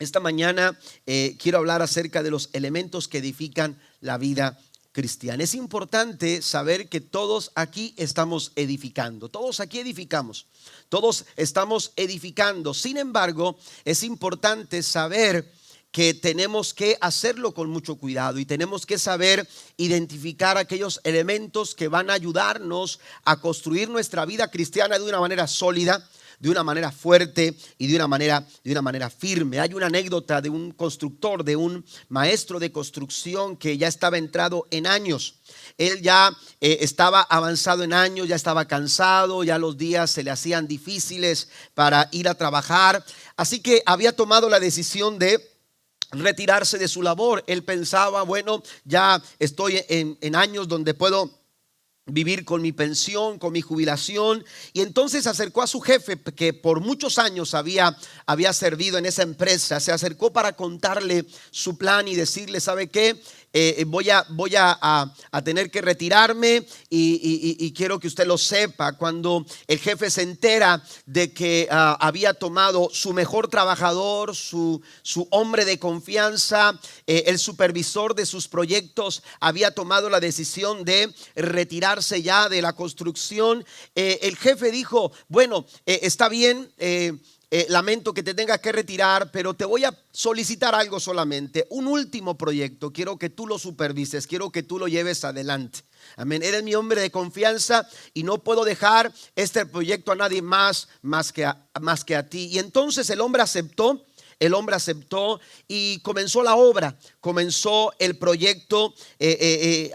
Esta mañana quiero hablar acerca de los elementos que edifican la vida cristiana. Es importante saber que todos aquí estamos edificando, todos aquí edificamos, todos estamos edificando. Sin embargo, es importante saber que tenemos que hacerlo con mucho cuidado y tenemos que saber identificar aquellos elementos que van a ayudarnos a construir nuestra vida cristiana de una manera sólida, de una manera fuerte y de una manera firme. Hay una anécdota de un constructor, de un maestro de construcción que ya estaba entrado en años. Él ya estaba avanzado en años, ya estaba cansado, ya los días se le hacían difíciles para ir a trabajar. Así que había tomado la decisión de retirarse de su labor. Él pensaba, bueno, ya estoy en años donde puedo vivir con mi pensión, con mi jubilación. Y entonces se acercó a su jefe, que por muchos años había servido en esa empresa. Se acercó para contarle su plan y decirle, ¿sabe qué? Voy a tener que retirarme y quiero que usted lo sepa. Cuando el jefe se entera de que había tomado su mejor trabajador, su hombre de confianza, el supervisor de sus proyectos, había tomado la decisión de retirarse ya de la construcción, el jefe dijo, bueno, está bien, lamento que te tengas que retirar, pero te voy a solicitar algo solamente, un último proyecto. Quiero que tú lo supervises, quiero que tú lo lleves adelante. Amén. Eres mi hombre de confianza y no puedo dejar este proyecto a nadie más que a ti. Y entonces el hombre aceptó. Y comenzó la obra, comenzó el proyecto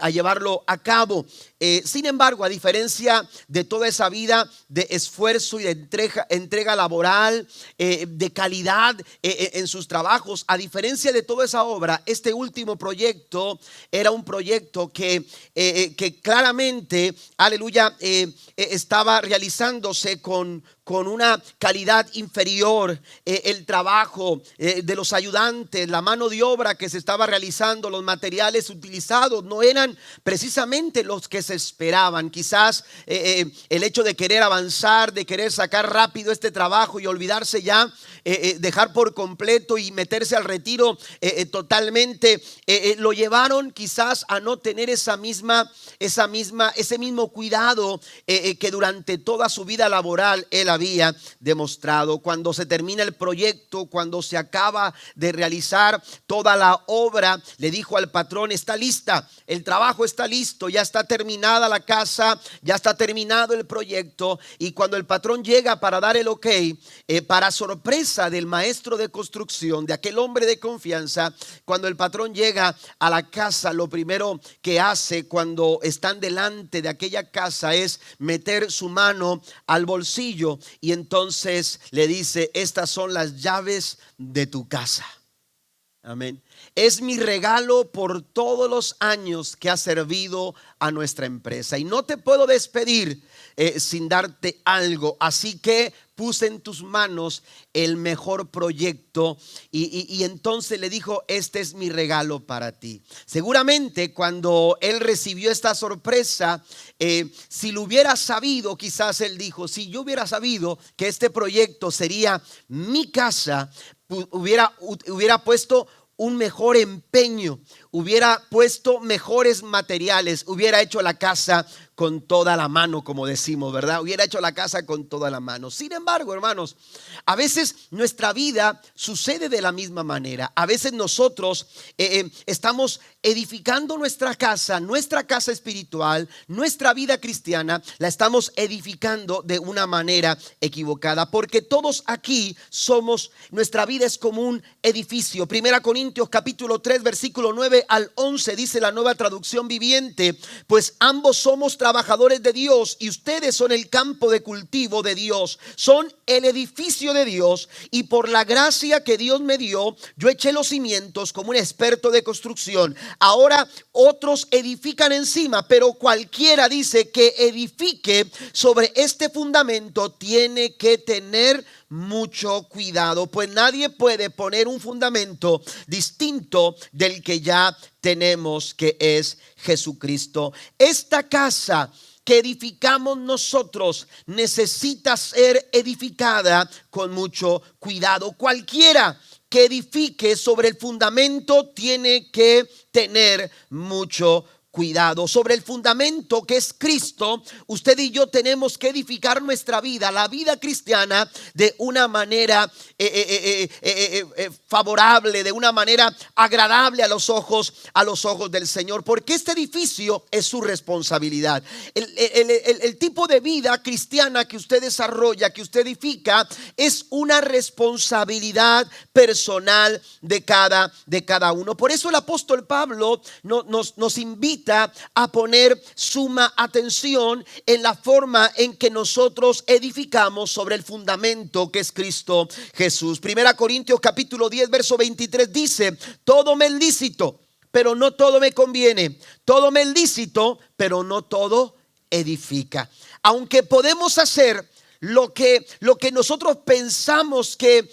a llevarlo a cabo. Sin embargo, a diferencia de toda esa vida de esfuerzo y de entrega laboral, de calidad en sus trabajos, a diferencia de toda esa obra, este último proyecto era un proyecto que claramente, aleluya, estaba realizándose con una calidad inferior. El trabajo de los ayudantes, la mano de obra que se estaba realizando, los materiales utilizados no eran precisamente los que se esperaban. Quizás el hecho de querer avanzar, de querer sacar rápido este trabajo y olvidarse ya, dejar por completo y meterse al retiro totalmente, lo llevaron quizás a no tener ese mismo cuidado que durante toda su vida laboral él había demostrado. Cuando se termina el proyecto, cuando se acaba de realizar toda la obra, le dijo al patrón, está lista, el trabajo está listo, ya está terminada la casa, ya está terminado el proyecto. Y cuando el patrón llega para dar el ok, para sorpresa del maestro de construcción, de aquel hombre de confianza, cuando el patrón llega a la casa, lo primero que hace cuando están delante de aquella casa es meter su mano al bolsillo y entonces le dice, estas son las llaves de tu casa. Amén. Es mi regalo por todos los años que ha servido a nuestra empresa y no te puedo despedir sin darte algo. Así que puse en tus manos el mejor proyecto y entonces le dijo, este es mi regalo para ti. Seguramente cuando él recibió esta sorpresa, si lo hubiera sabido, quizás él dijo, si yo hubiera sabido que este proyecto sería mi casa, hubiera puesto un mejor empeño, hubiera puesto mejores materiales, hubiera hecho la casa con toda la mano, como decimos, ¿verdad? Hubiera hecho la casa con toda la mano. Sin embargo, hermanos, a veces nuestra vida sucede de la misma manera. A veces nosotros estamos edificando nuestra casa espiritual, nuestra vida cristiana, la estamos edificando de una manera equivocada, porque todos aquí nuestra vida es como un edificio. 1 Corintios capítulo 3 versículo 9 al 11 dice la Nueva Traducción Viviente, pues ambos somos trabajadores de Dios y ustedes son el campo de cultivo de Dios, son el edificio de Dios, y por la gracia que Dios me dio, yo eché los cimientos como un experto de construcción. Ahora otros edifican encima, pero cualquiera dice que edifique sobre este fundamento tiene que tener mucho cuidado, pues nadie puede poner un fundamento distinto del que ya tenemos, que es Jesucristo. Esta casa que edificamos nosotros necesita ser edificada con mucho cuidado. Cualquiera que edifique sobre el fundamento tiene que tener mucho cuidado. Sobre el fundamento que es Cristo, usted y yo tenemos que edificar nuestra vida, la vida cristiana, de una manera favorable, de una manera agradable a los ojos del Señor, porque este edificio es su responsabilidad. El tipo de vida cristiana que usted desarrolla, que usted edifica, es una responsabilidad personal de cada uno. Por eso el apóstol Pablo nos invita a poner suma atención en la forma en que nosotros edificamos sobre el fundamento que es Cristo Jesús. Primera Corintios capítulo 10 verso 23 dice: todo me es lícito, pero no todo me conviene. Todo me es lícito, pero no todo edifica. Aunque podemos hacer lo que nosotros pensamos que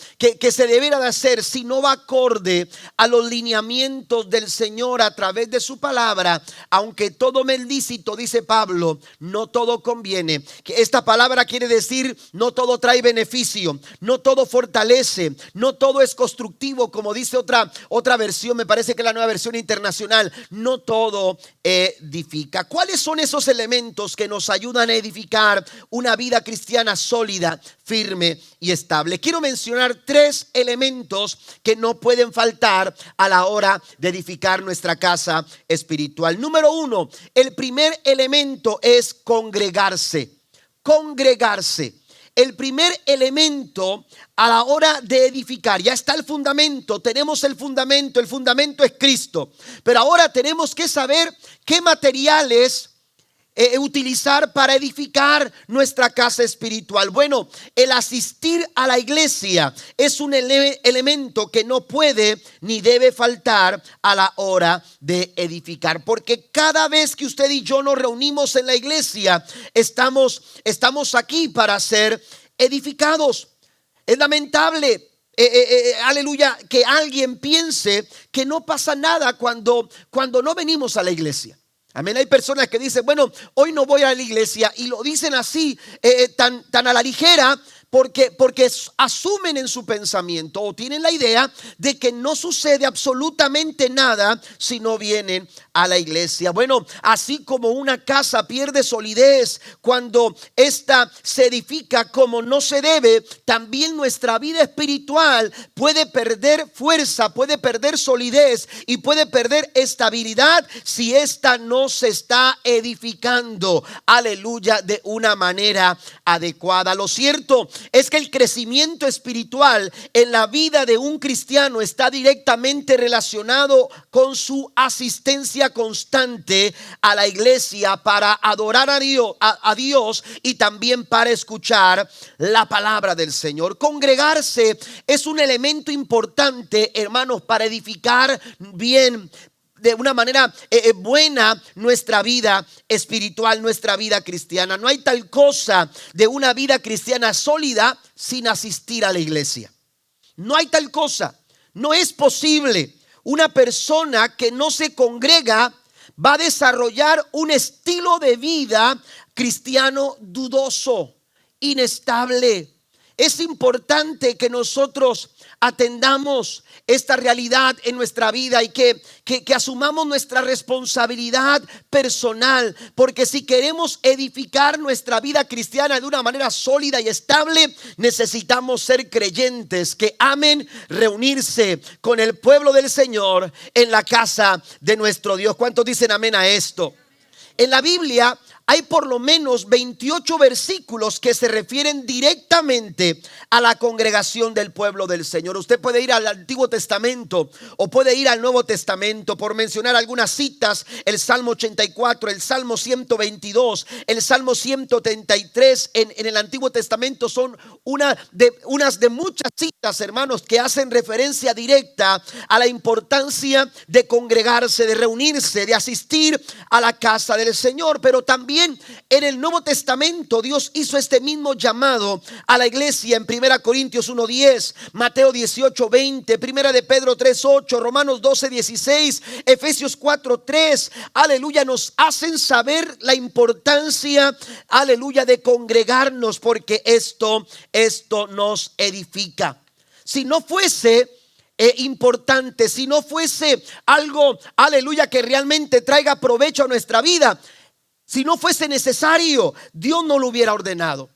se debiera de hacer, si no va acorde a los lineamientos del Señor a través de su palabra, aunque todo me es lícito, dice Pablo, no todo conviene. Que esta palabra quiere decir: no todo trae beneficio, no todo fortalece, no todo es constructivo, como dice otra versión, me parece que es la Nueva Versión Internacional. No todo edifica. ¿Cuáles son esos elementos que nos ayudan a edificar una vida cristiana sólida, firme y estable? Quiero mencionar 3 elementos que no pueden faltar a la hora de edificar nuestra casa espiritual. Número 1, el primer elemento es congregarse. Congregarse. El primer elemento a la hora de edificar, ya está el fundamento, tenemos el fundamento es Cristo, pero ahora tenemos que saber qué materiales utilizar para edificar nuestra casa espiritual. Bueno, el asistir a la iglesia es un elemento que no puede ni debe faltar a la hora de edificar, porque cada vez que usted y yo nos reunimos en la iglesia, estamos aquí para ser edificados. Es lamentable, aleluya, que alguien piense que no pasa nada cuando no venimos a la iglesia. Amén. Hay personas que dicen: bueno, hoy no voy a la iglesia, y lo dicen así, tan a la ligera, porque asumen en su pensamiento o tienen la idea de que no sucede absolutamente nada si no vienen a la iglesia. Bueno, así como una casa pierde solidez cuando ésta se edifica como no se debe, también nuestra vida espiritual puede perder fuerza, puede perder solidez y puede perder estabilidad si ésta no se está edificando, aleluya, de una manera adecuada. Lo cierto es que el crecimiento espiritual en la vida de un cristiano está directamente relacionado con su asistencia constante a la iglesia para adorar a Dios y también para escuchar la palabra del Señor. Congregarse es un elemento importante, hermanos, para edificar bien, de una manera buena, nuestra vida espiritual, nuestra vida cristiana. No hay tal cosa de una vida cristiana sólida sin asistir a la iglesia. No hay tal cosa. No es posible. Una persona que no se congrega va a desarrollar un estilo de vida cristiano dudoso, inestable. Es importante que nosotros atendamos esta realidad en nuestra vida y que asumamos nuestra responsabilidad personal, porque si queremos edificar nuestra vida cristiana de una manera sólida y estable, necesitamos ser creyentes que amen reunirse con el pueblo del Señor en la casa de nuestro Dios. ¿Cuántos dicen amén a esto? En la Biblia hay por lo menos 28 versículos que se refieren directamente a la congregación del pueblo del Señor. Usted puede ir al Antiguo Testamento o puede ir al Nuevo Testamento. Por mencionar algunas citas: el Salmo 84, el Salmo 122, el Salmo 133 en el Antiguo Testamento son unas de muchas citas, hermanos, que hacen referencia directa a la importancia de congregarse, de reunirse, de asistir a la casa del Señor. Pero también en el Nuevo Testamento Dios hizo este mismo llamado a la iglesia en 1 Corintios 1:10, Mateo 18:20, 1 de Pedro 3:8, Romanos 12:16, Efesios 4:3. Aleluya, nos hacen saber la importancia, aleluya, de congregarnos, porque esto nos edifica. Si no fuese importante, si no fuese algo, aleluya, que realmente traiga provecho a nuestra vida, si no fuese necesario, Dios no lo hubiera ordenado.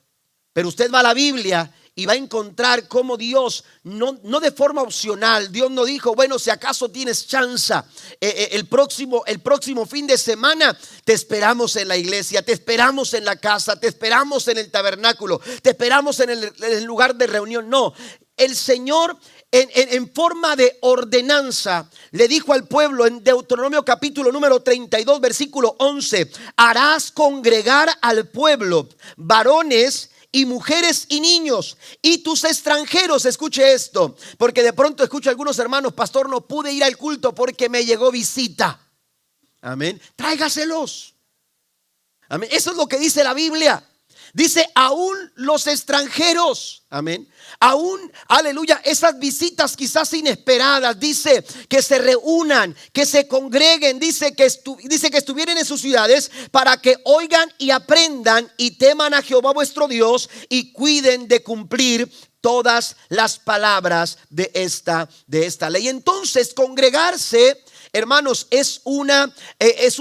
Pero usted va a la Biblia y va a encontrar cómo Dios, no de forma opcional, Dios no dijo, bueno, si acaso tienes chance, el próximo fin de semana te esperamos en la iglesia, te esperamos en la casa, te esperamos en el tabernáculo, te esperamos en el lugar de reunión. No, el Señor en forma de ordenanza le dijo al pueblo en Deuteronomio capítulo número 32 versículo 11: harás congregar al pueblo, varones y mujeres y niños y tus extranjeros. Escuche esto, porque de pronto escucho a algunos hermanos: pastor, no pude ir al culto porque me llegó visita. Amén. Tráigaselos. Amén. Eso es lo que dice la Biblia. Dice, aún los extranjeros, amén, aún, aleluya, esas visitas quizás inesperadas, dice que se reúnan, que se congreguen, dice que estuvieran en sus ciudades para que oigan y aprendan y teman a Jehová vuestro Dios y cuiden de cumplir todas las palabras de esta ley. Entonces, congregarse, hermanos, es una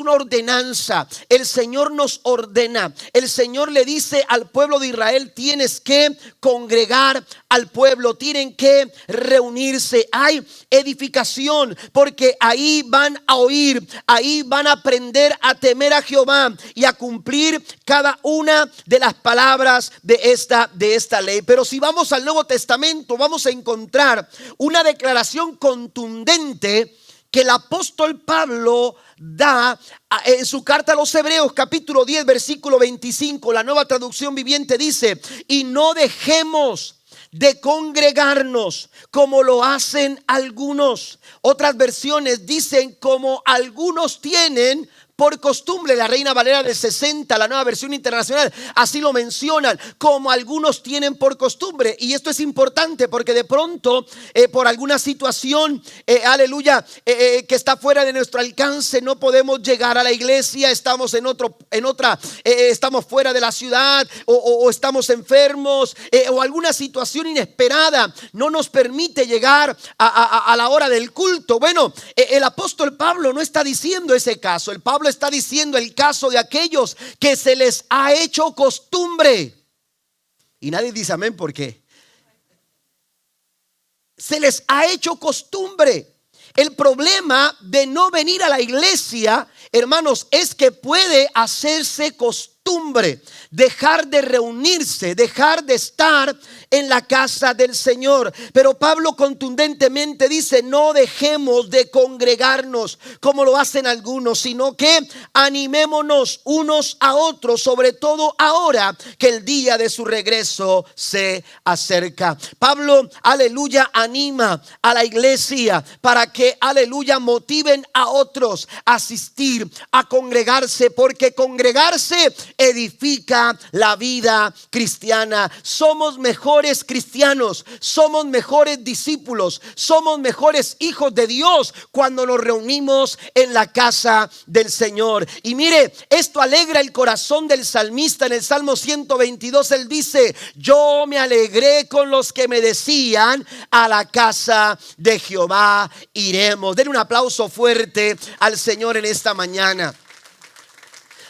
ordenanza. El Señor nos ordena. El Señor le dice al pueblo de Israel: tienes que congregar al pueblo, tienen que reunirse. Hay edificación porque ahí van a oír, ahí van a aprender a temer a Jehová y a cumplir cada una de las palabras de esta ley. Pero si vamos al Nuevo Testamento, vamos a encontrar una declaración contundente que el apóstol Pablo da en su carta a los Hebreos capítulo 10 versículo 25. La Nueva Traducción Viviente dice: y no dejemos de congregarnos como lo hacen algunos. Otras versiones dicen: como algunos tienen por costumbre. La Reina Valera del 60, la Nueva Versión Internacional, así lo mencionan, como algunos tienen por costumbre. Y esto es importante porque de pronto por alguna situación, aleluya, que está fuera de nuestro alcance, no podemos llegar a la iglesia, estamos estamos fuera de la ciudad, o estamos enfermos, o alguna situación inesperada no nos permite llegar a la hora del culto. Bueno, el apóstol Pablo no está diciendo ese caso. El Pablo está diciendo el caso de aquellos que se les ha hecho costumbre. Y nadie dice amén. ¿Por qué? Se les ha hecho costumbre. El problema de no venir a la iglesia, hermanos, es que puede hacerse costumbre, dejar de reunirse, dejar de estar en la casa del Señor. Pero Pablo contundentemente dice: no dejemos de congregarnos como lo hacen algunos, sino que animémonos unos a otros, sobre todo ahora que el día de su regreso se acerca. Pablo, aleluya, anima a la iglesia para que, aleluya, motiven a otros a asistir, a congregarse, porque congregarse edifica la vida cristiana. Somos mejores cristianos, somos mejores discípulos, somos mejores hijos de Dios cuando nos reunimos en la casa del Señor. Y mire, esto alegra el corazón del salmista. En el Salmo 122 él dice: yo me alegré con los que me decían, a la casa de Jehová iremos. Den un aplauso fuerte al Señor en esta mañana.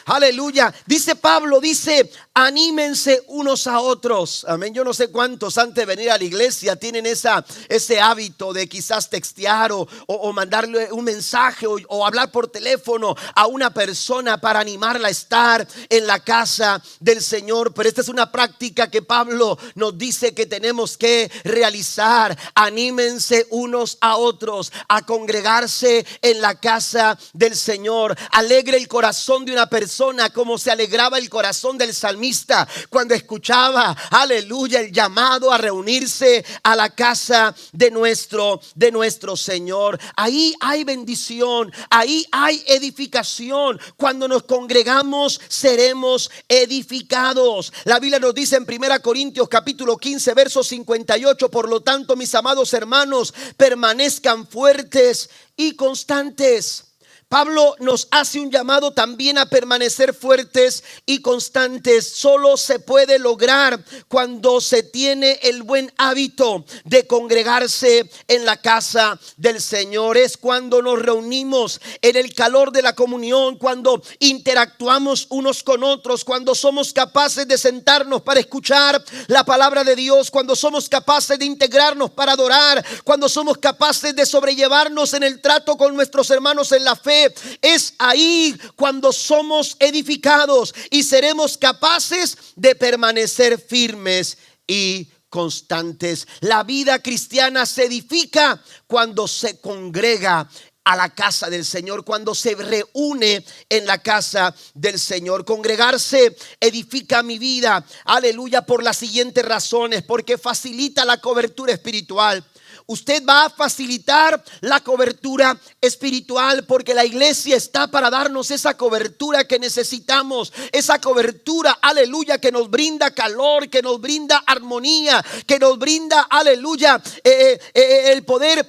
Aleluya. Dice Pablo, dice: anímense unos a otros. Amén. Yo no sé cuántos antes de venir a la iglesia tienen ese hábito de quizás textear o mandarle un mensaje o hablar por teléfono a una persona para animarla a estar en la casa del Señor. Pero esta es una práctica que Pablo nos dice que tenemos que realizar. Anímense unos a otros a congregarse en la casa del Señor. Alegre el corazón de una persona como se alegraba el corazón del salmista cuando escuchaba, aleluya, el llamado a reunirse a la casa de nuestro Señor. Ahí hay bendición, ahí hay edificación. Cuando nos congregamos seremos edificados. La Biblia nos dice en 1 Corintios capítulo 15 verso 58: por lo tanto, mis amados hermanos, permanezcan fuertes y constantes, Pablo nos hace un llamado también a permanecer fuertes y constantes. Solo se puede lograr cuando se tiene el buen hábito de congregarse en la casa del Señor. Es cuando nos reunimos en el calor de la comunión, cuando interactuamos unos con otros, cuando somos capaces de sentarnos para escuchar la palabra de Dios, cuando somos capaces de integrarnos para adorar, cuando somos capaces de sobrellevarnos en el trato con nuestros hermanos en la fe. Es ahí cuando somos edificados y seremos capaces de permanecer firmes y constantes. La vida cristiana se edifica cuando se congrega a la casa del Señor, cuando se reúne en la casa del Señor. Congregarse edifica mi vida, aleluya, por las siguientes razones: porque facilita la cobertura espiritual. Usted va a facilitar la cobertura espiritual porque la iglesia está para darnos esa cobertura que necesitamos, esa cobertura, aleluya, que nos brinda calor, que nos brinda armonía, que nos brinda, aleluya, el poder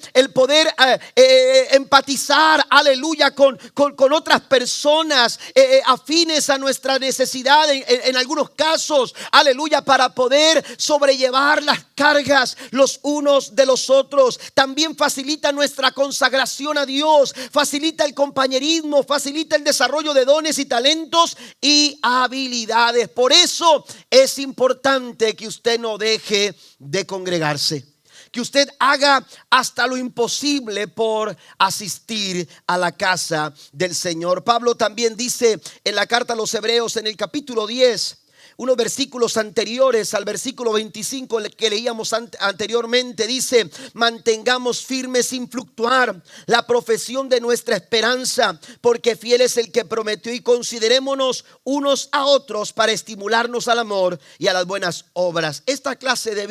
empatizar, aleluya, con otras personas afines a nuestra necesidad en algunos casos, aleluya, para poder sobrellevar las cargas los unos de los otros. También facilita nuestra consagración a Dios, facilita el compañerismo, facilita el desarrollo de dones y talentos y habilidades. Por eso es importante que usted no deje de congregarse, que usted haga hasta lo imposible por asistir a la casa del Señor. Pablo también dice en la carta a los Hebreos, en el capítulo 10, unos versículos anteriores al versículo 25 que leíamos anteriormente, dice: mantengamos firme sin fluctuar la profesión de nuestra esperanza, porque fiel es el que prometió, y considerémonos unos a otros para estimularnos al amor y a las buenas obras. Esta clase de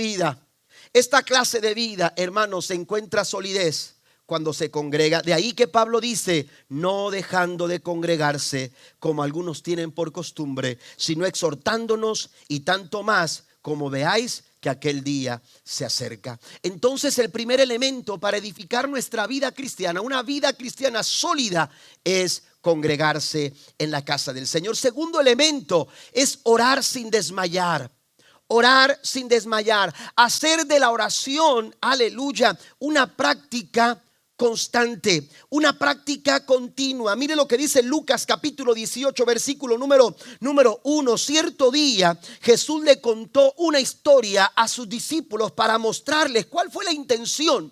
vida, hermanos, encuentra solidez cuando se congrega. De ahí que Pablo dice: no dejando de congregarse como algunos tienen por costumbre, sino exhortándonos, y tanto más como veáis que aquel día se acerca. Entonces, el primer elemento para edificar nuestra vida cristiana, una vida cristiana sólida, es congregarse en la casa del Señor. Segundo elemento es orar sin desmayar. Orar sin desmayar, hacer de la oración, aleluya, una práctica constante, una práctica continua. Mire lo que dice Lucas capítulo 18, versículo número 1. Cierto día Jesús le contó una historia a sus discípulos para mostrarles cuál fue la intención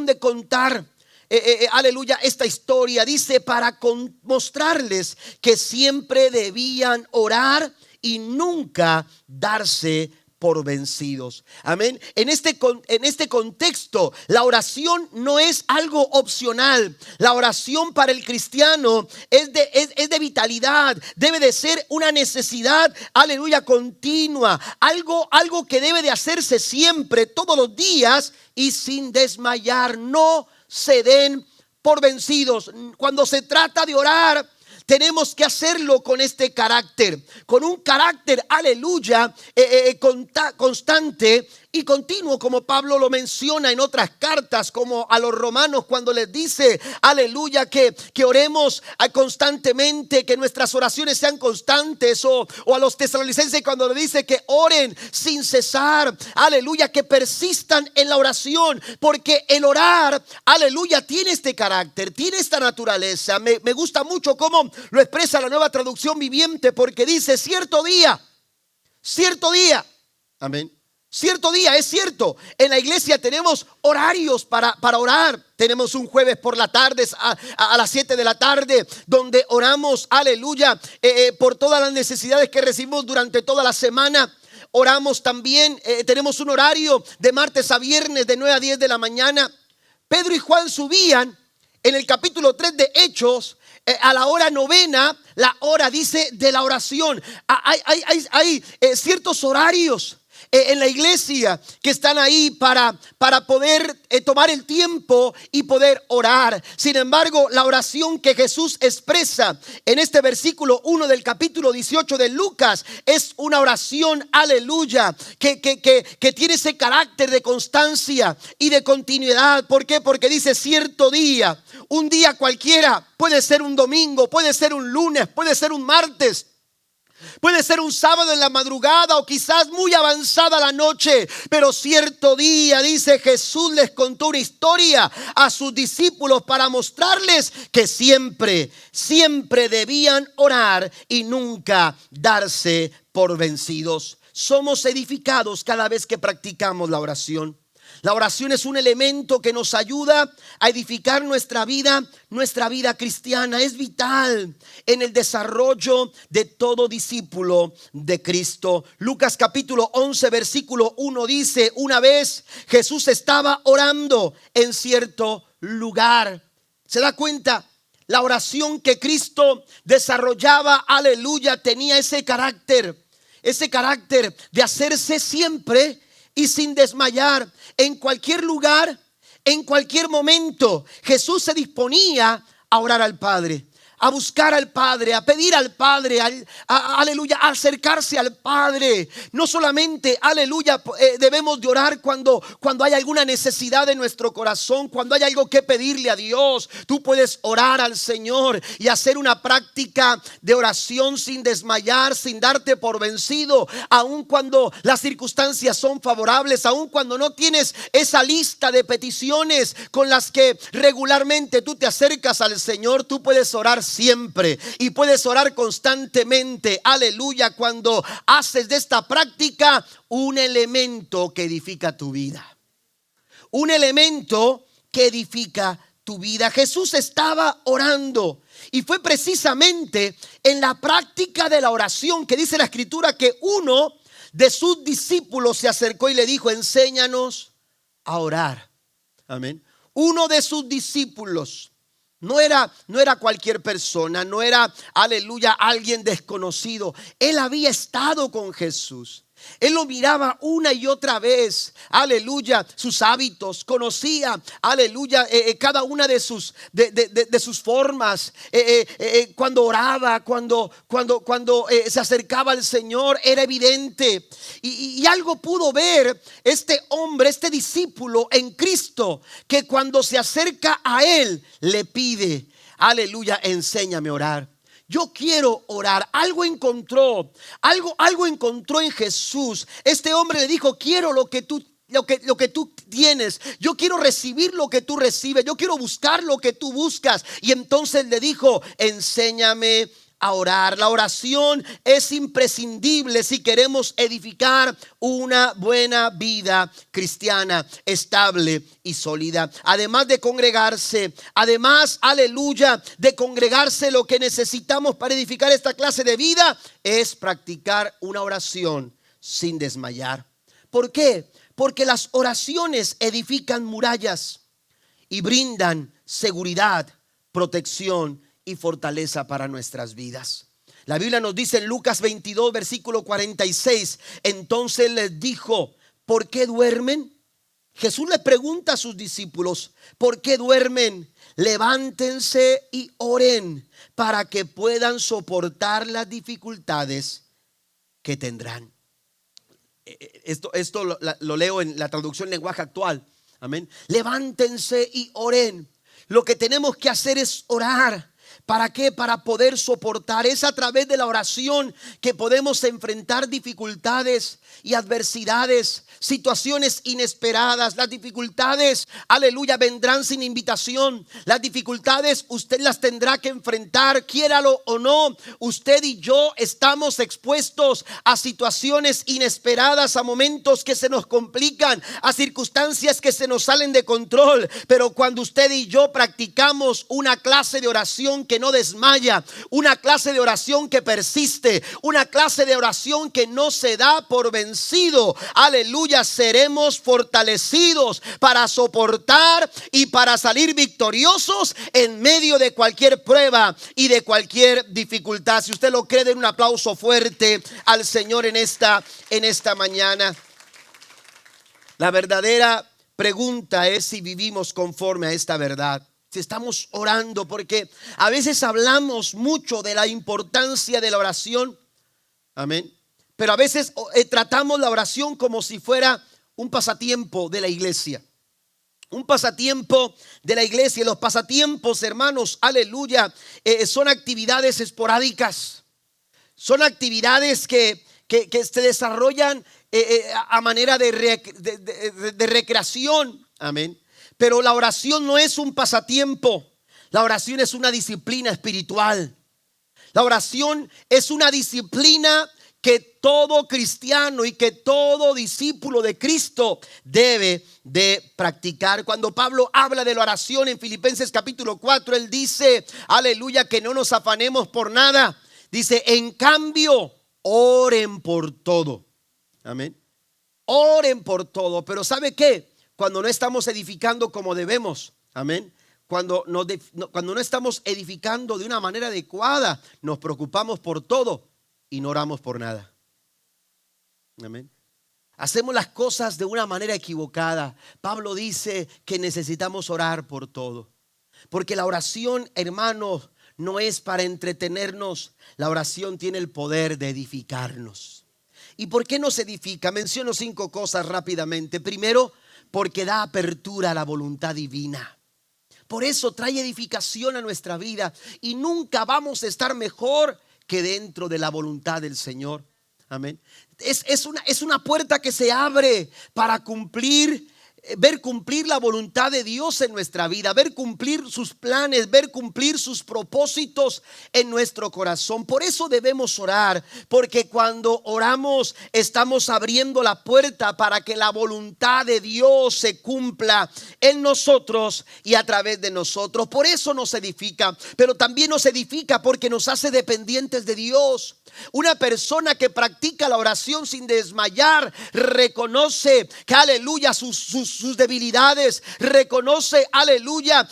de contar, aleluya, esta historia. Dice: para mostrarles que siempre debían orar y nunca darse por vencidos. Amén. En este contexto, la oración no es algo opcional. La oración para el cristiano es de vitalidad. Debe de ser una necesidad, aleluya, continua. Algo que debe de hacerse siempre, todos los días, y sin desmayar. No se den por vencidos. Cuando se trata de orar, tenemos que hacerlo con este carácter, con un carácter, aleluya, constante y continuo, como Pablo lo menciona en otras cartas, como a los romanos, cuando les dice, aleluya, que oremos constantemente, que nuestras oraciones sean constantes, o a los tesalonicenses cuando le dice que oren sin cesar, aleluya, que persistan en la oración, porque el orar, aleluya, tiene este carácter, tiene esta naturaleza. Me gusta mucho cómo lo expresa la Nueva Traducción Viviente, porque dice: cierto día, amén. Cierto día, es cierto, en la iglesia tenemos horarios para orar. Tenemos un jueves por la tarde a las 7 de la tarde, donde oramos, aleluya, por todas las necesidades que recibimos durante toda la semana. Oramos también, tenemos un horario de martes a viernes de 9 a 10 de la mañana. Pedro y Juan subían en el capítulo 3 de Hechos a la hora novena, la hora, dice, de la oración. Hay ciertos horarios en la iglesia que están ahí para poder tomar el tiempo y poder orar. Sin embargo, la oración que Jesús expresa en este versículo 1 del capítulo 18 de Lucas es una oración, aleluya, que tiene ese carácter de constancia y de continuidad. ¿Por qué? Porque dice: cierto día, Un día cualquiera, puede ser un domingo, puede ser un lunes, puede ser un martes, puede ser un sábado en la madrugada o quizás muy avanzada la noche. Pero cierto día, dice, Jesús les contó una historia a sus discípulos para mostrarles que siempre debían orar y nunca darse por vencidos. Somos edificados cada vez que practicamos la oración. La oración es un elemento que nos ayuda a edificar nuestra vida cristiana. Es vital en el desarrollo de todo discípulo de Cristo. Lucas capítulo 11 versículo 1 dice: una vez Jesús estaba orando en cierto lugar. ¿Se da cuenta? La oración que Cristo desarrollaba, aleluya, tenía ese carácter de hacerse siempre y sin desmayar. En cualquier lugar, en cualquier momento, Jesús se disponía a orar al Padre, a buscar al Padre, a pedir al Padre, aleluya, a acercarse al Padre. No solamente, aleluya, debemos de orar cuando hay alguna necesidad en nuestro corazón, cuando hay algo que pedirle a Dios. Tú puedes orar al Señor y hacer una práctica de oración sin desmayar, sin darte por vencido, aun cuando las circunstancias son favorables, aun cuando no tienes esa lista de peticiones con las que regularmente tú te acercas al Señor. Tú puedes orar siempre y puedes orar constantemente, aleluya, cuando haces de esta práctica un elemento que edifica tu vida. Un elemento que edifica tu vida. Jesús estaba orando y fue precisamente en la práctica de la oración que dice la Escritura que uno de sus discípulos se acercó y le dijo: enséñanos a orar. Amén. Uno de sus discípulos. No era cualquier persona, no era, aleluya, alguien desconocido. Él había estado con Jesús. Él lo miraba una y otra vez, aleluya, sus hábitos, conocía, aleluya, cada una de sus formas, cuando oraba, cuando se acercaba al Señor, era evidente. Y algo pudo ver este hombre, este discípulo en Cristo, que cuando se acerca a Él, le pide, aleluya, enséñame a orar. Yo quiero orar. Algo encontró en Jesús. Este hombre le dijo: quiero lo que tú tienes. Yo quiero recibir lo que tú recibes. Yo quiero buscar lo que tú buscas. Y entonces le dijo: enséñame a orar. La oración es imprescindible si queremos edificar una buena vida cristiana estable y sólida. Además de congregarse, aleluya, de congregarse, lo que necesitamos para edificar esta clase de vida es practicar una oración sin desmayar. ¿Por qué? Porque las oraciones edifican murallas y brindan seguridad, protección y fortaleza para nuestras vidas. La Biblia nos dice en Lucas 22 versículo 46: entonces les dijo: ¿por qué duermen? Jesús les pregunta a sus discípulos: ¿por qué duermen? Levántense y oren para que puedan soportar las dificultades que tendrán. Esto lo leo en la traducción lenguaje actual. Amén. Levántense y oren. Lo que tenemos que hacer es orar. ¿Para qué? Para poder soportar. Es a través de la oración que podemos enfrentar dificultades y adversidades, situaciones inesperadas. Las dificultades, aleluya, vendrán sin invitación. Las dificultades usted las tendrá que enfrentar, quiéralo o no. Usted y yo estamos expuestos a situaciones inesperadas, a momentos que se nos complican, a circunstancias que se nos salen de control. Pero cuando usted y yo practicamos una clase de oración que no desmaya, una clase de oración que persiste, una clase de oración que no se da por vencido, aleluya, seremos fortalecidos para soportar y para salir victoriosos en medio de cualquier prueba y de cualquier dificultad. Si usted lo cree, den un aplauso fuerte al Señor en esta mañana. La verdadera pregunta es si vivimos conforme a esta verdad. Si estamos orando, porque a veces hablamos mucho de la importancia de la oración, amén, pero a veces tratamos la oración como si fuera un pasatiempo de la iglesia, Un pasatiempo de la iglesia. Los pasatiempos, hermanos, aleluya, son actividades esporádicas. Son actividades que se desarrollan a manera de recreación. Amén. Pero la oración no es un pasatiempo. La oración es una disciplina espiritual. La oración es una disciplina que todo cristiano y que todo discípulo de Cristo debe de practicar. Cuando Pablo habla de la oración en Filipenses capítulo 4, él dice, aleluya, que no nos afanemos por nada. Dice, en cambio, oren por todo. Amén. Oren por todo. Pero ¿sabe qué? Cuando no estamos edificando como debemos, amén, cuando no estamos edificando de una manera adecuada, nos preocupamos por todo y no oramos por nada. Amén. Hacemos las cosas de una manera equivocada. Pablo dice que necesitamos orar por todo. Porque la oración, hermanos, no es para entretenernos. La oración tiene el poder de edificarnos. ¿Y por qué nos edifica? Menciono 5 cosas rápidamente. Primero, porque da apertura a la voluntad divina. Por eso trae edificación a nuestra vida y nunca vamos a estar mejor que dentro de la voluntad del Señor. Amén. Es una puerta que se abre para ver cumplir la voluntad de Dios en nuestra vida, ver cumplir sus planes, ver cumplir sus propósitos en nuestro corazón. Por eso debemos orar, porque cuando oramos estamos abriendo la puerta para que la voluntad de Dios se cumpla en nosotros y a través de nosotros. Por eso nos edifica, pero también nos edifica porque nos hace dependientes de Dios. Una persona que practica la oración sin desmayar reconoce que, aleluya, sus debilidades, reconoce, aleluya,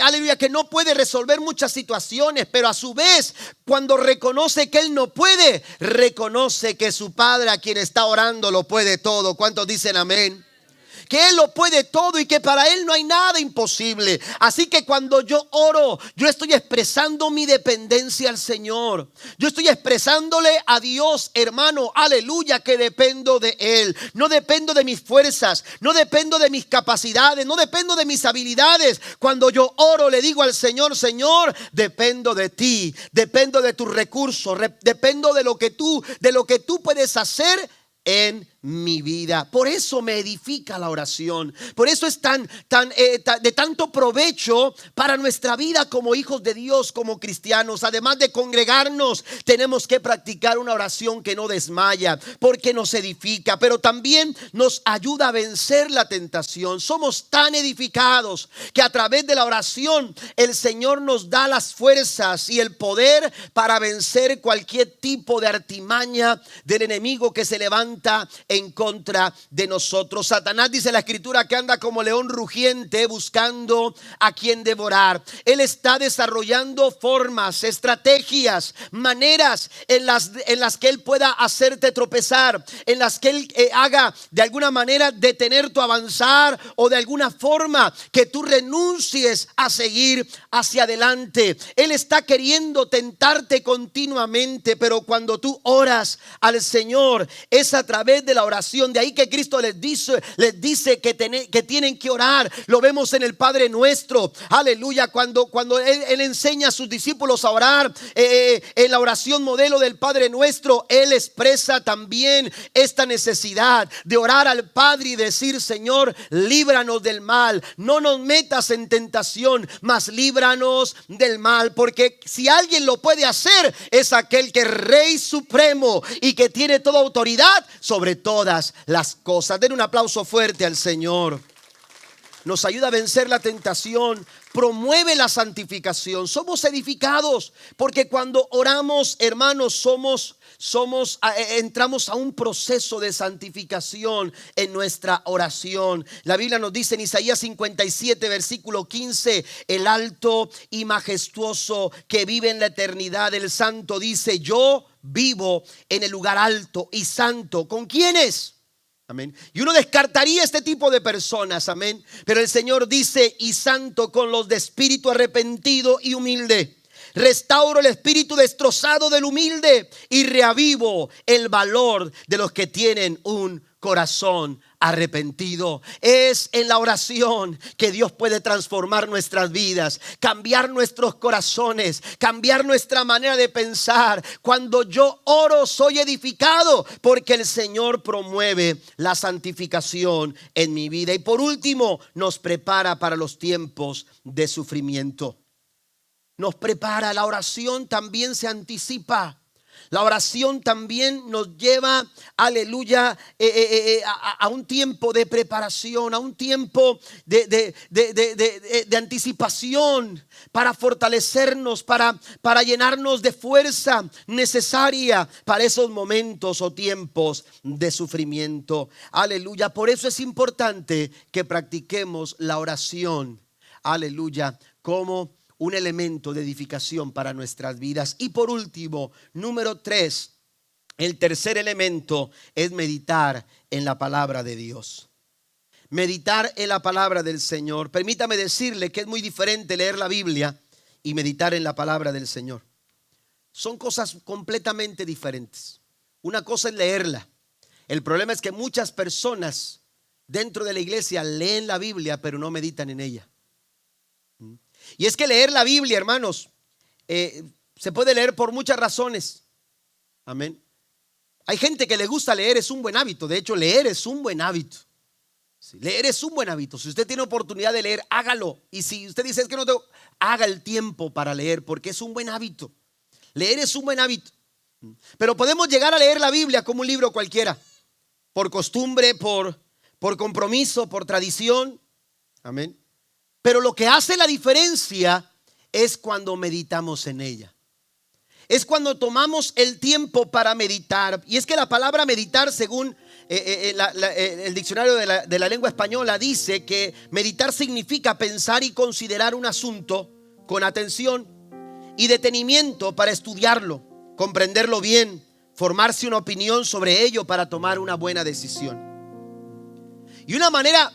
aleluya, que no puede resolver muchas situaciones, pero a su vez, cuando reconoce que él no puede, reconoce que su Padre a quien está orando lo puede todo. ¿Cuántos dicen amén? Que Él lo puede todo y que para Él no hay nada imposible. Así que cuando yo oro, yo estoy expresando mi dependencia al Señor. Yo estoy expresándole a Dios, hermano, aleluya, que dependo de Él. No dependo de mis fuerzas, no dependo de mis capacidades, no dependo de mis habilidades. Cuando yo oro, le digo al Señor, Señor, dependo de ti, dependo de tus recursos, dependo de lo que tú puedes hacer en mi vida. Por eso me edifica la oración. Por eso es de tanto provecho para nuestra vida como hijos de Dios, como cristianos. Además de congregarnos, tenemos que practicar una oración que no desmaya, porque nos edifica, pero también nos ayuda a vencer la tentación. Somos tan edificados que a través de la oración el Señor nos da las fuerzas y el poder para vencer cualquier tipo de artimaña del enemigo que se levanta en contra de nosotros. Satanás, dice la escritura, que anda como león rugiente buscando a quien devorar. Él está desarrollando formas, estrategias, maneras en las que él pueda hacerte tropezar, en las que él haga de alguna manera detener tu avanzar, o de alguna forma que tú renuncies a seguir hacia adelante. Él está queriendo tentarte continuamente, pero cuando tú oras al Señor es a través de la oración. De ahí que Cristo les dice que tienen que orar. Lo vemos en el Padre Nuestro, aleluya, cuando él enseña a sus discípulos a orar, en la oración modelo del Padre Nuestro, Él expresa también esta necesidad de orar al Padre y decir: Señor, líbranos del mal, no nos metas en tentación, mas líbranos del mal. Porque si alguien lo puede hacer, es aquel que es Rey Supremo y que tiene toda autoridad sobre todas las cosas. Den un aplauso fuerte al Señor. Nos ayuda a vencer la tentación, promueve la santificación. Somos edificados porque cuando oramos, hermanos, entramos a un proceso de santificación en nuestra oración. La Biblia nos dice en Isaías 57 versículo 15: el alto y majestuoso que vive en la eternidad, el santo, dice: yo vivo en el lugar alto y santo. ¿Con quiénes? Amén. Y uno descartaría este tipo de personas, amén. Pero el Señor dice: y santo con los de espíritu arrepentido y humilde. Restauro el espíritu destrozado del humilde y reavivo el valor de los que tienen un corazón arrepentido. Es en la oración que Dios puede transformar nuestras vidas, cambiar nuestros corazones, cambiar nuestra manera de pensar. Cuando yo oro, soy edificado porque el Señor promueve la santificación en mi vida. Y por último, nos prepara para los tiempos de sufrimiento. Nos prepara. La oración también se anticipa. La oración también nos lleva, aleluya, a un tiempo de preparación, a un tiempo de anticipación para fortalecernos, para llenarnos de fuerza necesaria para esos momentos o tiempos de sufrimiento. Aleluya. Por eso es importante que practiquemos la oración, aleluya, como un elemento de edificación para nuestras vidas. Y por último, número 3, el tercer elemento es meditar en la palabra de Dios. Meditar en la palabra del Señor. Permítame decirle que es muy diferente leer la Biblia y meditar en la palabra del Señor. Son cosas completamente diferentes. Una cosa es leerla. El problema es que muchas personas dentro de la iglesia leen la Biblia pero no meditan en ella. Y es que leer la Biblia, hermanos, se puede leer por muchas razones. Amén. Hay gente que le gusta leer, es un buen hábito. De hecho, leer es un buen hábito. Sí, leer es un buen hábito. Si usted tiene oportunidad de leer, hágalo. Y si usted dice es que no tengo, haga el tiempo para leer, porque es un buen hábito. Leer es un buen hábito. Pero podemos llegar a leer la Biblia como un libro cualquiera, por costumbre, por compromiso, por tradición. Amén. Pero lo que hace la diferencia es cuando meditamos en ella. Es cuando tomamos el tiempo para meditar. Y es que la palabra meditar, según el diccionario de la lengua española, dice que meditar significa pensar y considerar un asunto con atención y detenimiento para estudiarlo, comprenderlo bien, formarse una opinión sobre ello para tomar una buena decisión. Y una manera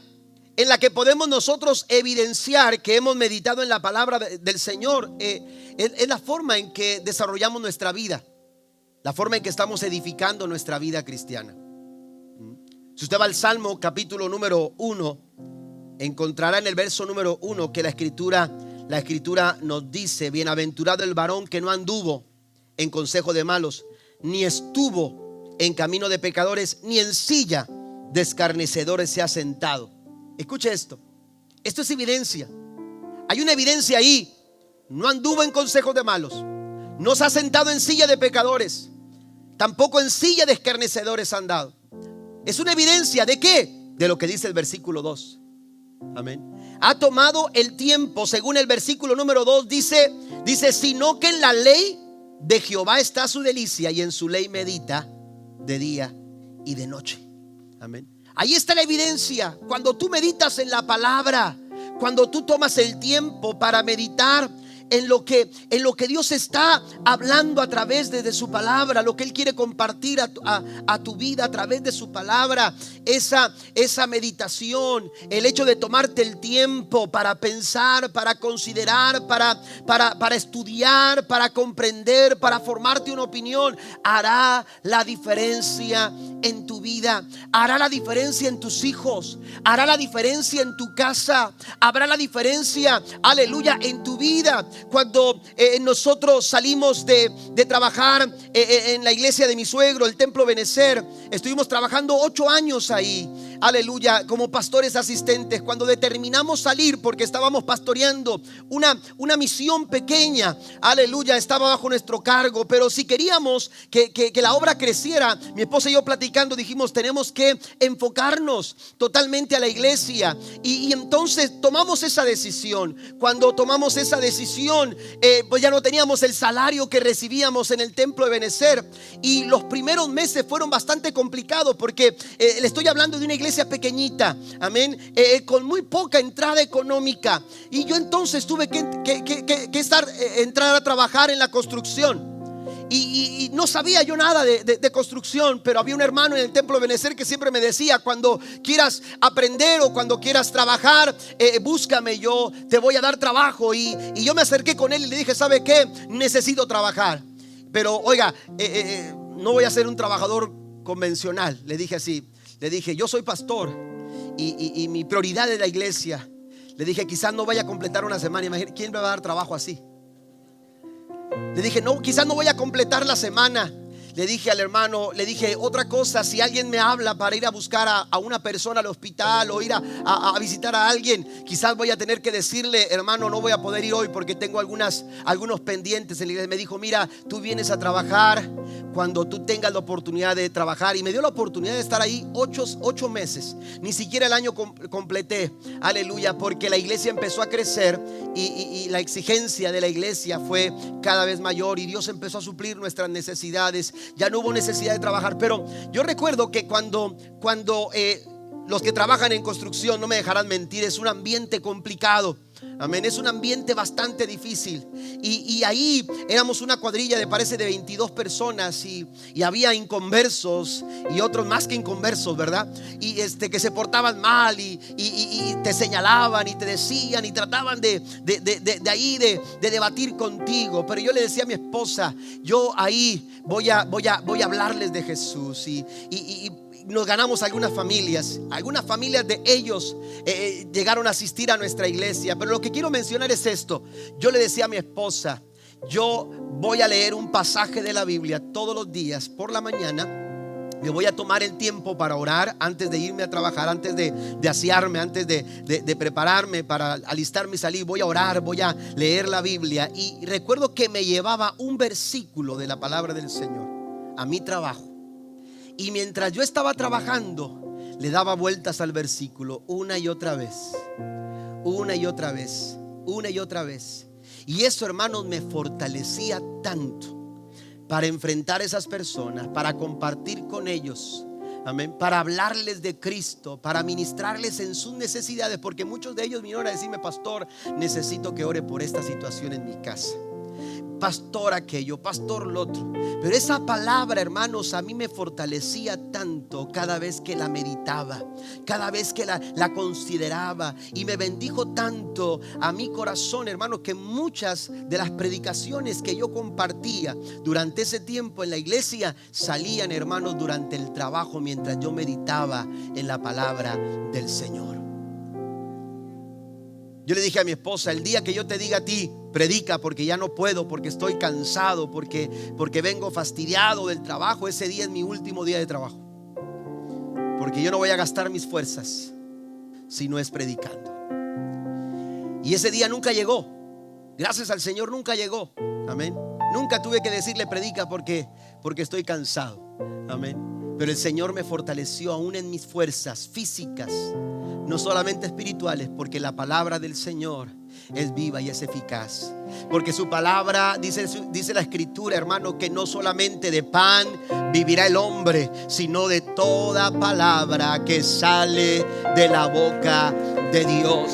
en la que podemos nosotros evidenciar que hemos meditado en la palabra del Señor es la forma en que desarrollamos nuestra vida, la forma en que estamos edificando nuestra vida cristiana. Si usted va al Salmo capítulo número 1, encontrará en el verso número 1 que la escritura nos dice: bienaventurado el varón que no anduvo en consejo de malos, ni estuvo en camino de pecadores, ni en silla de escarnecedores se ha sentado. Escuche esto. Esto es evidencia. Hay una evidencia ahí. No anduvo en consejos de malos, no se ha sentado en silla de pecadores, tampoco en silla de escarnecedores ha andado. Es una evidencia ¿de qué? De lo que dice el versículo 2. Amén. Ha tomado el tiempo, según el versículo número 2 dice, sino que en la ley de Jehová está su delicia, y en su ley medita de día y de noche. Amén. Ahí está la evidencia. Cuando tú meditas en la palabra, cuando tú tomas el tiempo para meditar en lo que Dios está hablando a través de su palabra, lo que Él quiere compartir a tu vida a través de su palabra, esa meditación, el hecho de tomarte el tiempo para pensar, para considerar, para estudiar, para comprender, para formarte una opinión, hará la diferencia en tu vida, hará la diferencia en tus hijos, hará la diferencia en tu casa, habrá la diferencia, aleluya, en tu vida. Cuando nosotros salimos de trabajar en la iglesia de mi suegro, el Templo Benecer, estuvimos trabajando 8 años ahí, aleluya, como pastores asistentes. Cuando determinamos salir, porque estábamos pastoreando una misión pequeña, aleluya, estaba bajo nuestro cargo, pero si queríamos que la obra creciera, mi esposa y yo platicando dijimos: tenemos que enfocarnos totalmente a la iglesia. Y entonces tomamos esa decisión. Cuando tomamos esa decisión, pues ya no teníamos el salario que recibíamos en el Templo de Benecer, y los primeros meses fueron bastante complicados porque le estoy hablando de una iglesia pequeñita, amén, con muy poca entrada económica. Y yo entonces tuve que entrar a trabajar en la construcción. Y no sabía yo nada de construcción, pero había un hermano en el Templo de Benecer que siempre me decía: cuando quieras aprender o cuando quieras trabajar, búscame, yo te voy a dar trabajo. Y yo me acerqué con él y le dije: ¿sabe qué? Necesito trabajar, pero oiga, no voy a ser un trabajador convencional. Le dije así: le dije, yo soy pastor y mi prioridad es la iglesia. Le dije, quizás no vaya a completar una semana. Imagínate, ¿quién me va a dar trabajo así? Le dije, no, quizás no voy a completar la semana. Le dije al hermano, le dije, otra cosa, si alguien me habla para ir a buscar a una persona al hospital o ir a visitar a alguien, quizás voy a tener que decirle, hermano, no voy a poder ir hoy porque tengo algunos pendientes en la iglesia. Me dijo, mira, tú vienes a trabajar cuando tú tengas la oportunidad de trabajar. Y me dio la oportunidad de estar ahí 8 meses. Ni siquiera el año completé, aleluya, porque la iglesia empezó a crecer y la exigencia de la iglesia fue cada vez mayor y Dios empezó a suplir nuestras necesidades. Ya no hubo necesidad de trabajar. Pero yo recuerdo que cuando los que trabajan en construcción, no me dejarán mentir, es un ambiente complicado. Amén, es un ambiente bastante difícil. Y ahí éramos una cuadrilla de parece de 22 personas y había inconversos y otros más que inconversos, ¿verdad? Y que se portaban mal y te señalaban y te decían y trataban de debatir contigo. Pero yo le decía a mi esposa, yo ahí voy a hablarles de Jesús y nos ganamos algunas familias de ellos llegaron a asistir a nuestra iglesia. Pero lo que quiero mencionar es esto. Yo le decía a mi esposa, yo voy a leer un pasaje de la Biblia todos los días por la mañana. Me voy a tomar el tiempo para orar antes de irme a trabajar, antes de asearme, antes de prepararme para alistarme y salir. Voy a orar, voy a leer la Biblia. Y recuerdo que me llevaba un versículo de la palabra del Señor a mi trabajo. Y mientras yo estaba trabajando, le daba vueltas al versículo una y otra vez, una y otra vez, una y otra vez. Y eso, hermanos, me fortalecía tanto para enfrentar a esas personas, para compartir con ellos, amén, para hablarles de Cristo, para ministrarles en sus necesidades. Porque muchos de ellos vinieron a decirme, pastor, necesito que ore por esta situación en mi casa, pastor aquello, pastor lo otro. Pero esa palabra, hermanos, a mí me fortalecía tanto cada vez que la meditaba, cada vez que la consideraba, y me bendijo tanto a mi corazón, hermanos, que muchas de las predicaciones que yo compartía durante ese tiempo en la iglesia salían, hermanos, durante el trabajo, mientras yo meditaba en la palabra del Señor. Yo le dije a mi esposa, el día que yo te diga a ti, predica, porque ya no puedo, porque estoy cansado, porque vengo fastidiado del trabajo, ese día es mi último día de trabajo, porque yo no voy a gastar mis fuerzas si no es predicando. Y ese día nunca llegó. Gracias al Señor nunca llegó. Amén. Nunca tuve que decirle predica porque estoy cansado. Amén. Pero el Señor me fortaleció aún en mis fuerzas físicas, no solamente espirituales, porque la palabra del Señor es viva y es eficaz. Porque su palabra, dice la escritura, hermano, que no solamente de pan vivirá el hombre, sino de toda palabra que sale de la boca de Dios.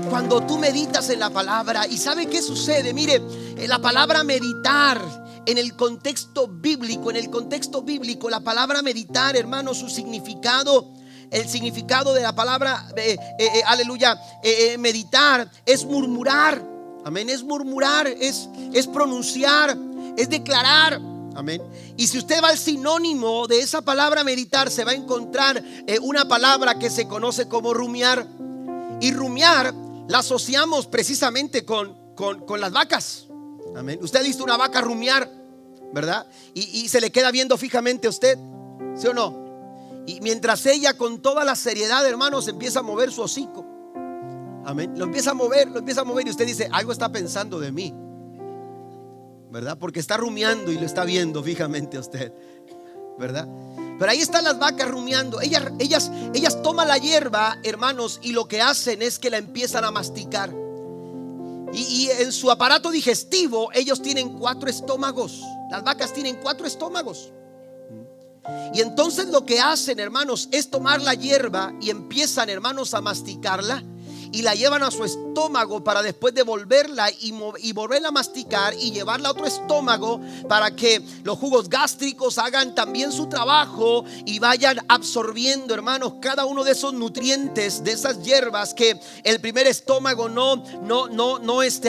Cuando tú meditas en la palabra, ¿y sabe qué sucede? Mire, la palabra meditar en el contexto bíblico, la palabra meditar, hermano, su significado, el significado de la palabra, aleluya, meditar es murmurar, amén, es murmurar, es pronunciar, es declarar, amén. Y si usted va al sinónimo de esa palabra meditar, se va a encontrar una palabra que se conoce como rumiar. Y rumiar la asociamos precisamente con las vacas, amén. Usted ha visto una vaca rumiar, ¿verdad? Y se le queda viendo fijamente a usted, ¿sí o no? Y mientras ella, con toda la seriedad, hermanos, empieza a mover su hocico, amén, lo empieza a mover, y usted dice, algo está pensando de mí, ¿verdad? Porque está rumiando y lo está viendo fijamente a usted, ¿verdad? Pero ahí están las vacas rumiando. Ellas toman la hierba, hermanos, y lo que hacen es que la empiezan a masticar. Y en su aparato digestivo ellos tienen 4 estómagos. Las vacas tienen 4 estómagos. Y entonces lo que hacen, hermanos, es tomar la hierba y empiezan, hermanos, a masticarla. y la llevan a su estómago para después devolverla y volverla a masticar y llevarla a otro estómago para que los jugos gástricos hagan también su trabajo y vayan absorbiendo, hermanos, cada uno de esos nutrientes, de esas hierbas que el primer estómago no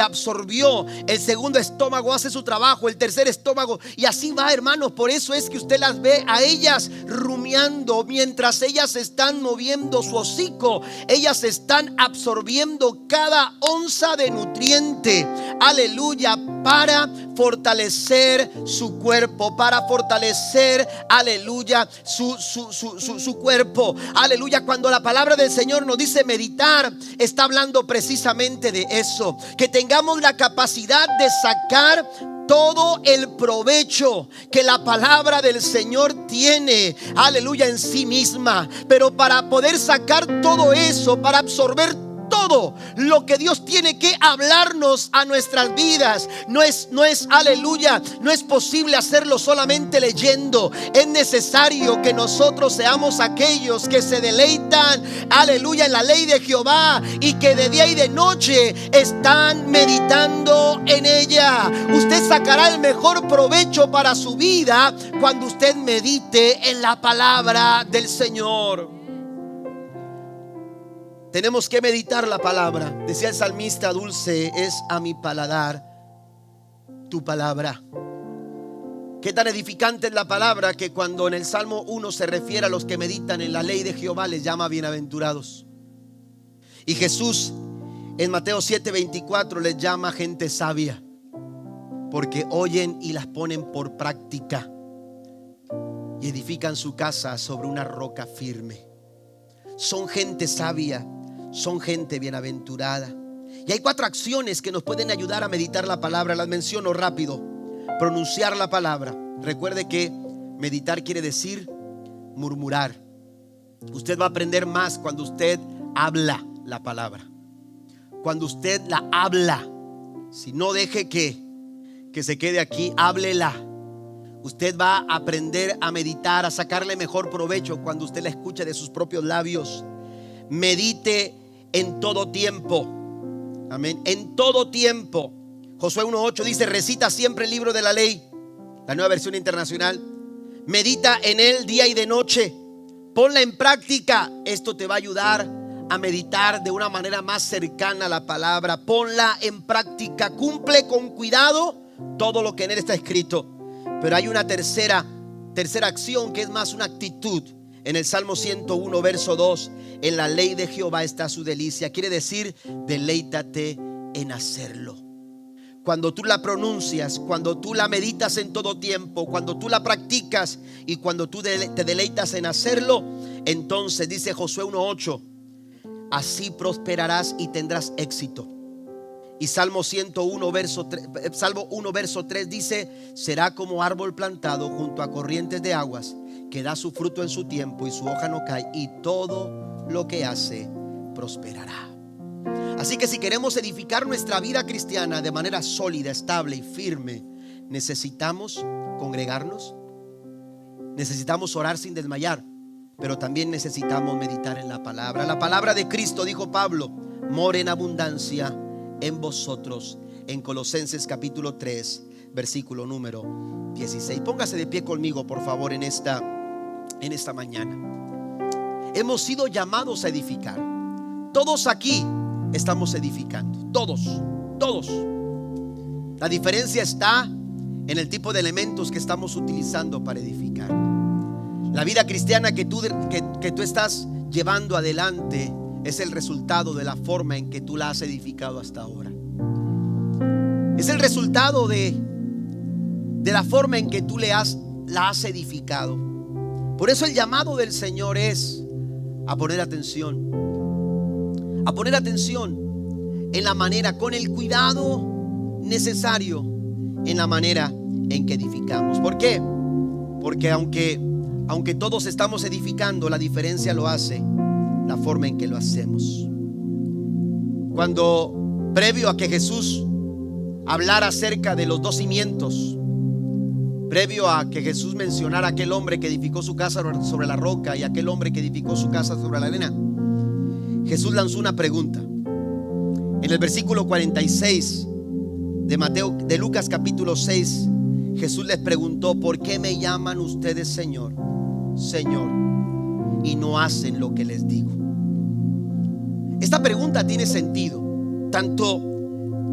absorbió. El segundo estómago hace su trabajo, el tercer estómago, y así va, hermanos. Por eso es que usted las ve a ellas rumiando mientras ellas están moviendo su hocico. Ellas están absorbiendo cada onza de nutriente, aleluya, para fortalecer su cuerpo, para fortalecer, aleluya, su cuerpo, aleluya. Cuando la palabra del Señor nos dice meditar, está hablando precisamente de eso, que tengamos la capacidad de sacar todo el provecho que la palabra del Señor tiene, aleluya, en sí misma. Pero para poder sacar todo eso, para absorber todo lo que Dios tiene que hablarnos a nuestras vidas, no es, aleluya, no es posible hacerlo solamente leyendo. Es necesario que nosotros seamos aquellos que se deleitan, aleluya, en la ley de Jehová, y que de día y de noche están meditando en ella. Usted sacará el mejor provecho para su vida cuando usted medite en la palabra del Señor. Tenemos que meditar la palabra. Decía el salmista: dulce es a mi paladar tu palabra. Qué tan edificante es la palabra, que cuando en el Salmo 1 se refiere a los que meditan en la ley de Jehová, les llama bienaventurados. Y Jesús en Mateo 7:24 les llama gente sabia, porque oyen y las ponen por práctica y edifican su casa sobre una roca firme. Son gente sabia, son gente bienaventurada. Y hay 4 acciones que nos pueden ayudar a meditar la palabra. Las menciono rápido. Pronunciar la palabra. Recuerde que meditar quiere decir murmurar. Usted va a aprender más cuando usted habla la palabra, cuando usted la habla. Si no, deje que se quede aquí, háblela. Usted va a aprender a meditar, a sacarle mejor provecho cuando usted la escuche de sus propios labios. Medite en todo tiempo. Amén. En todo tiempo. Josué 1:8 dice: recita siempre el libro de la ley, la Nueva Versión Internacional. Medita en él día y de noche. Ponla en práctica. Esto te va a ayudar a meditar de una manera más cercana a la palabra. Ponla en práctica. Cumple con cuidado todo lo que en él está escrito. Pero hay una tercera acción que es más una actitud. En el Salmo 101 verso 2: en la ley de Jehová está su delicia. Quiere decir, deleítate en hacerlo. Cuando tú la pronuncias, cuando tú la meditas en todo tiempo, cuando tú la practicas y cuando tú te deleitas en hacerlo, entonces dice Josué 1:8: así prosperarás y tendrás éxito. Y Salmo 101 verso 3, Salmo 1 verso 3 dice: será como árbol plantado junto a corrientes de aguas, que da su fruto en su tiempo y su hoja no cae, y todo lo que hace prosperará. Así que si queremos edificar nuestra vida cristiana de manera sólida, estable y firme, necesitamos congregarnos, necesitamos orar sin desmayar, pero también necesitamos meditar en la palabra. La palabra de Cristo, dijo Pablo, mora en abundancia en vosotros, en Colosenses capítulo 3 versículo número 16. Póngase de pie conmigo, por favor, en esta mañana. Hemos sido llamados a edificar. Todos aquí estamos edificando. Todos. La diferencia está en el tipo de elementos que estamos utilizando para edificar. La vida cristiana que tú estás llevando adelante es el resultado de la forma en que tú la has edificado hasta ahora. Es el resultado de la forma en que tú la has edificado. Por eso el llamado del Señor es a poner atención. A poner atención en la manera, con el cuidado necesario, en la manera en que edificamos. ¿Por qué? Porque aunque todos estamos edificando, la diferencia lo hace la forma en que lo hacemos. Cuando, previo a que Jesús hablara acerca de los 2 cimientos, previo a que Jesús mencionara a aquel hombre que edificó su casa sobre la roca y aquel hombre que edificó su casa sobre la arena, Jesús lanzó una pregunta. En el versículo 46 de Lucas capítulo 6, Jesús les preguntó: ¿por qué me llaman ustedes Señor, Señor, y no hacen lo que les digo? Esta pregunta tiene sentido, tanto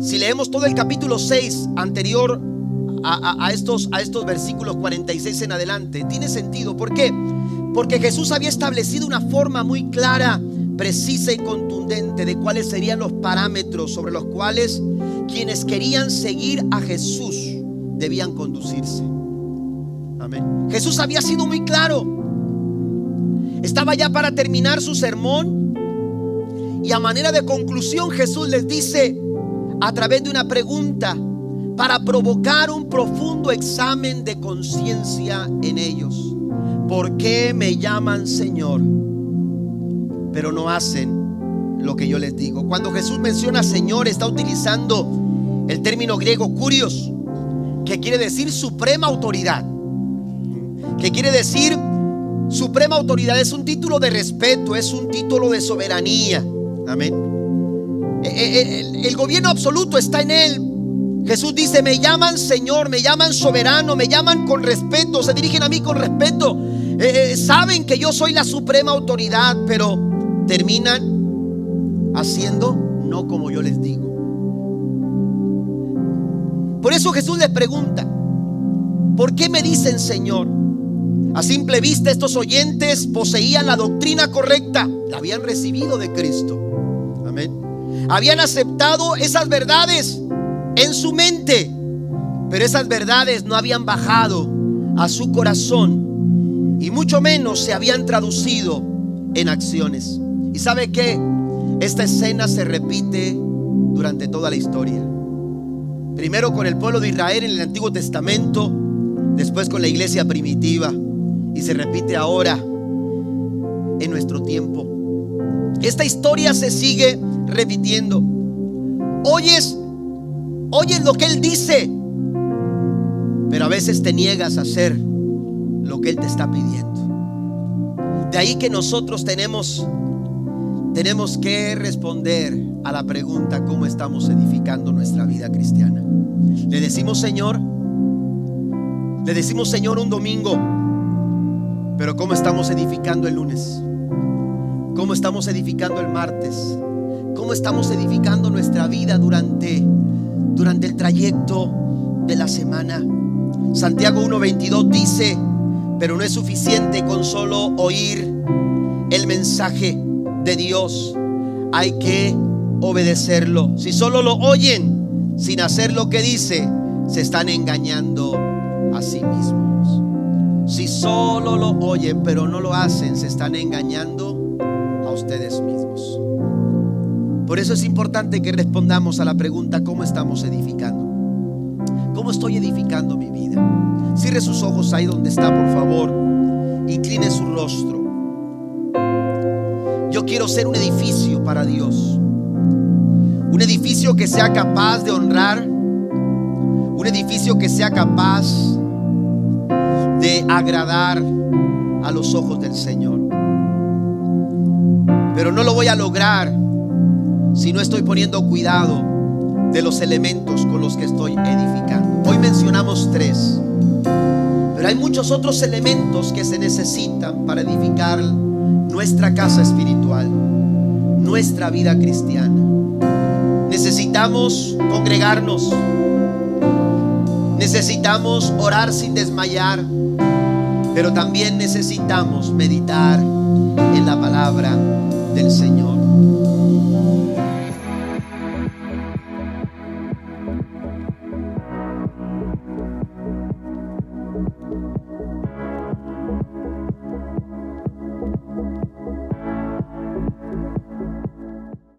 si leemos todo el capítulo 6 anterior a estos versículos 46 en adelante. Tiene sentido. ¿Por qué? Porque Jesús había establecido una forma muy clara, precisa y contundente de cuáles serían los parámetros sobre los cuales quienes querían seguir a Jesús debían conducirse. Amén. Jesús había sido muy claro. Estaba ya para terminar su sermón, y a manera de conclusión Jesús les dice, a través de una pregunta, para provocar un profundo examen de conciencia en ellos: ¿por qué me llaman Señor, pero no hacen lo que yo les digo? Cuando Jesús menciona Señor, está utilizando el término griego kurios, que quiere decir suprema autoridad. Que quiere decir suprema autoridad. Es un título de respeto, es un título de soberanía. Amén. El gobierno absoluto está en Él. Jesús dice: me llaman Señor, me llaman soberano, me llaman con respeto, se dirigen a mí con respeto. Saben que yo soy la suprema autoridad, pero terminan haciendo no como yo les digo. Por eso Jesús les pregunta: ¿por qué me dicen Señor? A simple vista, estos oyentes poseían la doctrina correcta, la habían recibido de Cristo. Amén. Habían aceptado esas verdades en su mente, pero esas verdades no habían bajado a su corazón, y mucho menos se habían traducido en acciones. ¿Y sabe qué? Esta escena se repite durante toda la historia. Primero con el pueblo de Israel en el Antiguo Testamento, después con la iglesia primitiva, y se repite ahora en nuestro tiempo. Esta historia se sigue repitiendo. Oyes lo que Él dice, pero a veces te niegas a hacer lo que Él te está pidiendo. De ahí que nosotros tenemos que responder a la pregunta: ¿cómo estamos edificando nuestra vida cristiana? Le decimos Señor un domingo, pero ¿cómo estamos edificando el lunes? ¿Cómo estamos edificando el martes? ¿Cómo estamos edificando nuestra vida durante el trayecto de la semana? Santiago 1:22 dice: pero no es suficiente con solo oír el mensaje de Dios, hay que obedecerlo. Si solo lo oyen sin hacer lo que dice, se están engañando a sí mismos. Si solo lo oyen pero no lo hacen, se están engañando a ustedes mismos. Por eso es importante que respondamos a la pregunta: ¿cómo estamos edificando? ¿Cómo estoy edificando mi vida? Cierre sus ojos ahí donde está, por favor. Incline su rostro. Yo quiero ser un edificio para Dios. Un edificio que sea capaz de honrar. Un edificio que sea capaz de agradar a los ojos del Señor. Pero no lo voy a lograr si no estoy poniendo cuidado de los elementos con los que estoy edificando. Hoy mencionamos 3, pero hay muchos otros elementos que se necesitan para edificar nuestra casa espiritual, nuestra vida cristiana. Necesitamos congregarnos, necesitamos orar sin desmayar, pero también necesitamos meditar en la palabra del Señor.